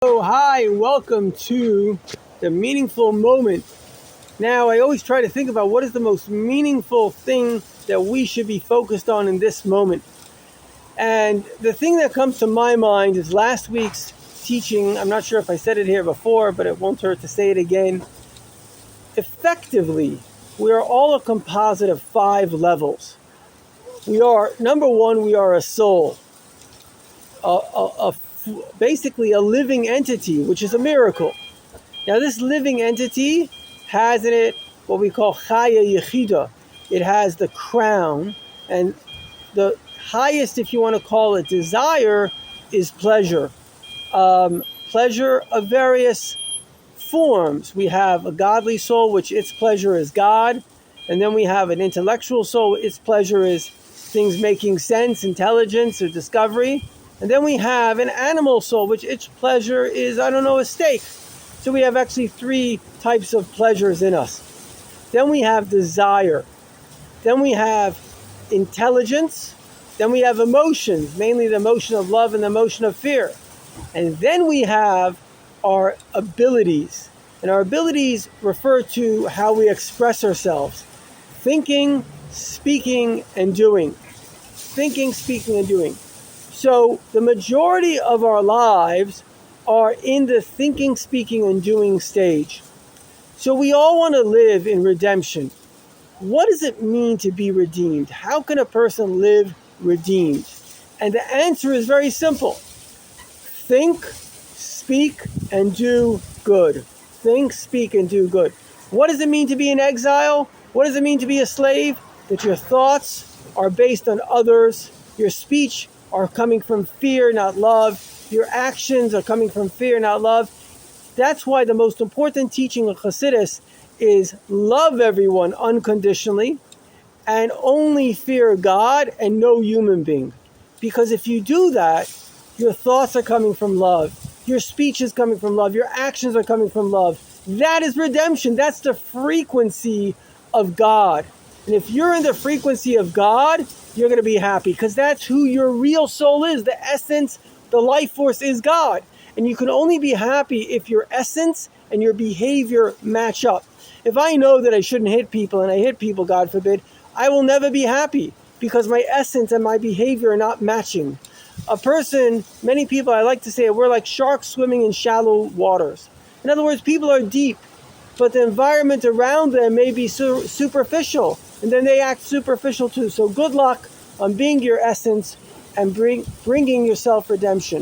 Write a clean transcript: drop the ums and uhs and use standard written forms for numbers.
Oh, hi, welcome to the Meaningful Moment. Now, I always try to think about what is the most meaningful thing that we should be focused on in this moment. And the thing that comes to my mind is last week's teaching. I'm not sure if I said it here before, but it won't hurt to say it again. Effectively, we are all a composite of 5 levels. We are, number one, we are a soul, basically a living entity, which is a miracle. Now, this living entity has in it what we call chaya yechida. It has the crown, and the highest, if you want to call it, desire is pleasure. Pleasure of various forms. We have a godly soul, which its pleasure is God, and then we have an intellectual soul, its pleasure is things making sense, intelligence, or discovery. And then we have an animal soul, which its pleasure is, a steak. So we have actually 3 types of pleasures in us. Then we have desire. Then we have intelligence. Then we have emotions, mainly the emotion of love and the emotion of fear. And then we have our abilities. And our abilities refer to how we express ourselves. Thinking, speaking, and doing. Thinking, speaking, and doing. So the majority of our lives are in the thinking, speaking, and doing stage. So we all want to live in redemption. What does it mean to be redeemed? How can a person live redeemed? And the answer is very simple. Think, speak, and do good. Think, speak, and do good. What does it mean to be in exile? What does it mean to be a slave? That your thoughts are based on others. Your speech are coming from fear, not love. Your actions are coming from fear, not love. That's why the most important teaching of Chassidus is love everyone unconditionally and only fear God and no human being. Because if you do that, your thoughts are coming from love. Your speech is coming from love. Your actions are coming from love. That is redemption. That's the frequency of God. And if you're in the frequency of God, you're going to be happy because that's who your real soul is. The essence, the life force is God. And you can only be happy if your essence and your behavior match up. If I know that I shouldn't hit people and I hit people, God forbid, I will never be happy because my essence and my behavior are not matching. A person, many people, I like to say, we're like sharks swimming in shallow waters. In other words, people are deep, but the environment around them may be superficial, and then they act superficial too. So good luck on being your essence and bringing yourself redemption.